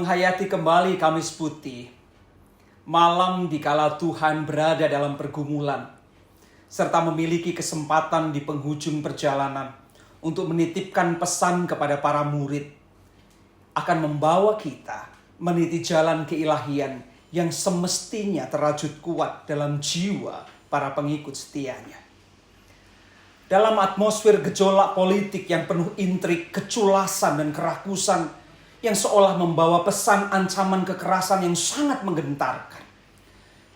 menghayati kembali Kamis Putih, malam dikala Tuhan berada dalam pergumulan, serta memiliki kesempatan di penghujung perjalanan untuk menitipkan pesan kepada para murid, akan membawa kita meniti jalan keilahian yang semestinya terajut kuat dalam jiwa para pengikut setianya. Dalam atmosfer gejolak politik yang penuh intrik, keculasan, dan kerakusan, yang seolah membawa pesan ancaman kekerasan yang sangat menggentarkan,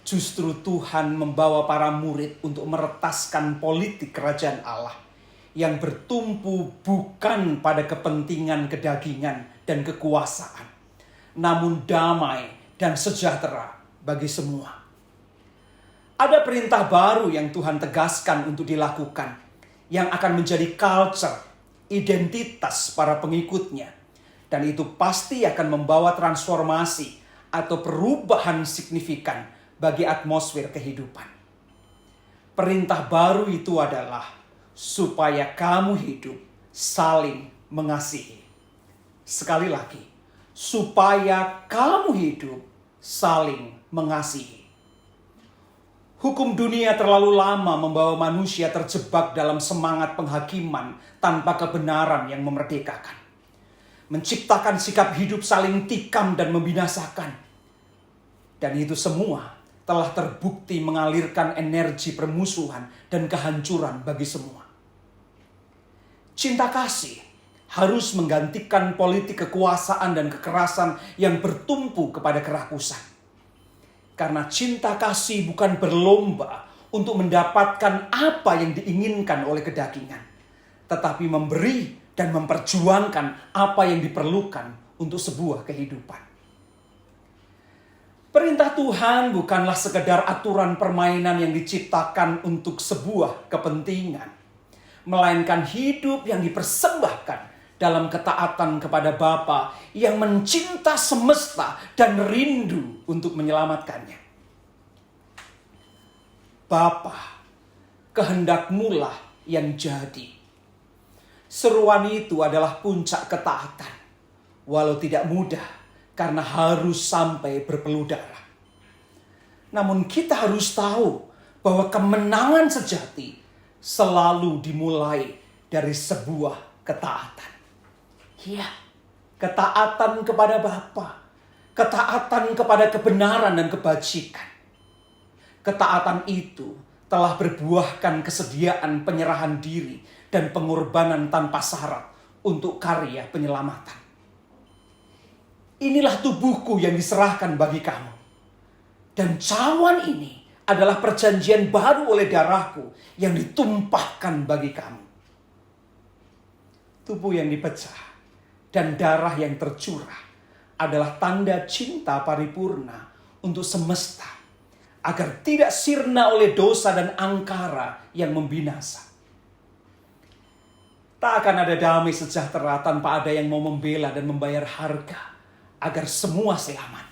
justru Tuhan membawa para murid untuk meretaskan politik kerajaan Allah yang bertumpu bukan pada kepentingan kedagingan dan kekuasaan, namun damai dan sejahtera bagi semua. Ada perintah baru yang Tuhan tegaskan untuk dilakukan, yang akan menjadi culture, identitas para pengikutnya. Dan itu pasti akan membawa transformasi atau perubahan signifikan bagi atmosfer kehidupan. Perintah baru itu adalah supaya kamu hidup saling mengasihi. Sekali lagi, supaya kamu hidup saling mengasihi. Hukum dunia terlalu lama membawa manusia terjebak dalam semangat penghakiman tanpa kebenaran yang memerdekakan. Menciptakan sikap hidup saling tikam dan membinasakan. Dan itu semua telah terbukti mengalirkan energi permusuhan dan kehancuran bagi semua. Cinta kasih harus menggantikan politik kekuasaan dan kekerasan yang bertumpu kepada kerakusan. Karena cinta kasih bukan berlomba untuk mendapatkan apa yang diinginkan oleh kedagingan, tetapi memberi dan memperjuangkan apa yang diperlukan untuk sebuah kehidupan. Perintah Tuhan bukanlah sekedar aturan permainan yang diciptakan untuk sebuah kepentingan, melainkan hidup yang dipersembahkan dalam ketaatan kepada Bapa yang mencinta semesta dan rindu untuk menyelamatkannya. Bapa, kehendak-Mu lah yang jadi. Seruan itu adalah puncak ketaatan, walau tidak mudah karena harus sampai berpeluh darah. Namun kita harus tahu bahwa kemenangan sejati selalu dimulai dari sebuah ketaatan. Ya, ketaatan kepada Bapa, ketaatan kepada kebenaran dan kebajikan. Ketaatan itu telah berbuahkan kesediaan penyerahan diri dan pengorbanan tanpa syarat untuk karya penyelamatan. Inilah tubuhku yang diserahkan bagi kamu. Dan cawan ini adalah perjanjian baru oleh darahku yang ditumpahkan bagi kamu. Tubuh yang dipecah dan darah yang tercurah adalah tanda cinta paripurna untuk semesta, agar tidak sirna oleh dosa dan angkara yang membinasa. Tak akan ada damai sejahtera tanpa ada yang mau membela dan membayar harga agar semua selamat.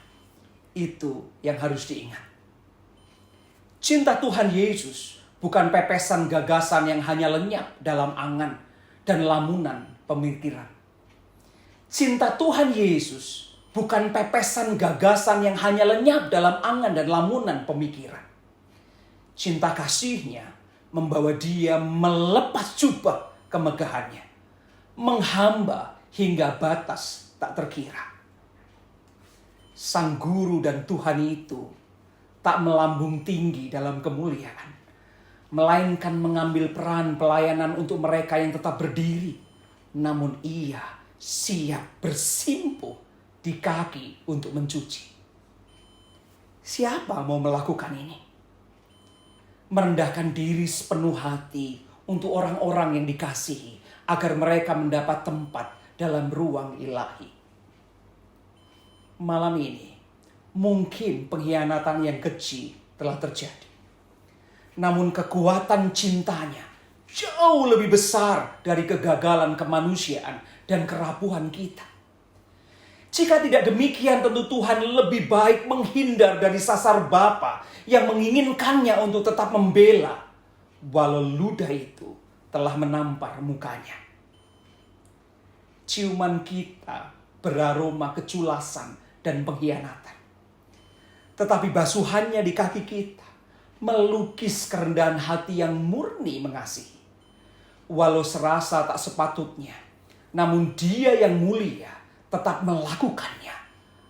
Itu yang harus diingat. Cinta Tuhan Yesus bukan pepesan gagasan yang hanya lenyap dalam angan dan lamunan pemikiran. Cinta Tuhan Yesus bukan pepesan gagasan yang hanya lenyap dalam angan dan lamunan pemikiran. Cinta kasih-Nya membawa Dia melepas jubah kemegahannya, menghamba hingga batas tak terkira. Sang Guru dan Tuhan itu tak melambung tinggi dalam kemuliaan, melainkan mengambil peran pelayanan untuk mereka yang tetap berdiri, namun Ia siap bersimpuh di kaki untuk mencuci. Siapa mau melakukan ini? Merendahkan diri sepenuh hati untuk orang-orang yang dikasihi, agar mereka mendapat tempat dalam ruang ilahi. Malam ini, mungkin pengkhianatan yang keji telah terjadi. Namun kekuatan cintanya jauh lebih besar dari kegagalan kemanusiaan dan kerapuhan kita. Jika tidak demikian, tentu Tuhan lebih baik menghindar dari sasar Bapa yang menginginkannya untuk tetap membela, walau ludah itu telah menampar mukanya. Ciuman kita beraroma keculasan dan pengkhianatan. Tetapi basuhannya di kaki kita melukis kerendahan hati yang murni mengasihi. Walau serasa tak sepatutnya, namun Dia yang mulia tetap melakukannya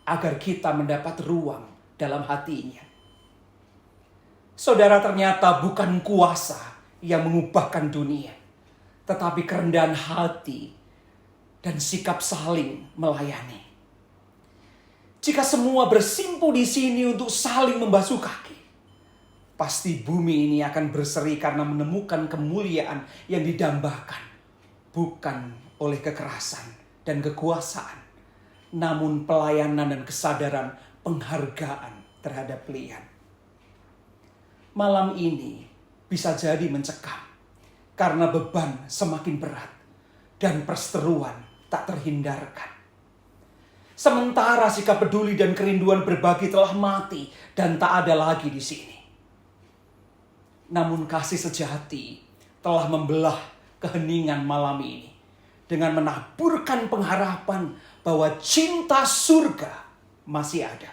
agar kita mendapat ruang dalam hatinya. Saudara, ternyata bukan kuasa yang mengubahkan dunia, tetapi kerendahan hati dan sikap saling melayani. Jika semua bersimpu di sini untuk saling membasuh kaki, pasti bumi ini akan berseri karena menemukan kemuliaan yang didambakan, bukan oleh kekerasan dan kekuasaan, namun pelayanan dan kesadaran penghargaan terhadap pilihan. Malam ini bisa jadi mencekam karena beban semakin berat dan perseteruan tak terhindarkan. Sementara sikap peduli dan kerinduan berbagi telah mati dan tak ada lagi di sini. Namun kasih sejati telah membelah keheningan malam ini dengan menaburkan pengharapan bahwa cinta surga masih ada.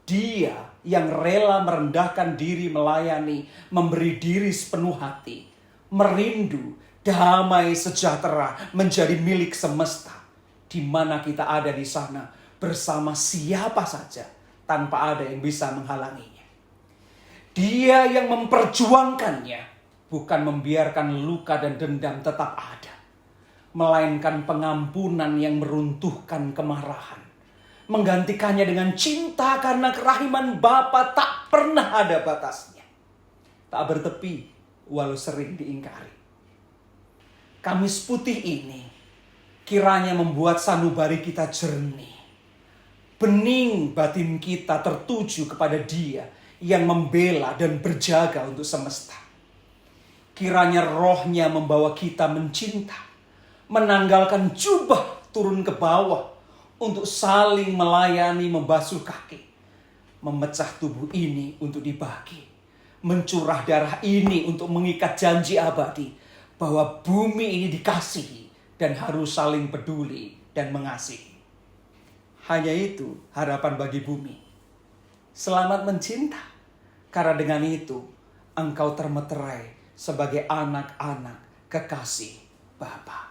Dia yang rela merendahkan diri melayani, memberi diri sepenuh hati, merindu damai sejahtera menjadi milik semesta, di mana kita ada di sana bersama siapa saja tanpa ada yang bisa menghalanginya. Dia yang memperjuangkannya, bukan membiarkan luka dan dendam tetap ada, melainkan pengampunan yang meruntuhkan kemarahan, menggantikannya dengan cinta karena kerahiman Bapa tak pernah ada batasnya, tak bertepi walau sering diingkari. Kamis putih ini kiranya membuat sanubari kita jernih, bening batin kita tertuju kepada Dia yang membela dan berjaga untuk semesta. Kiranya rohnya membawa kita mencinta, menanggalkan jubah turun ke bawah untuk saling melayani, membasuh kaki, memecah tubuh ini untuk dibagi, mencurah darah ini untuk mengikat janji abadi bahwa bumi ini dikasihi dan harus saling peduli dan mengasihi. Hanya itu harapan bagi bumi. Selamat mencinta, karena dengan itu engkau termeterai sebagai anak-anak kekasih Bapa.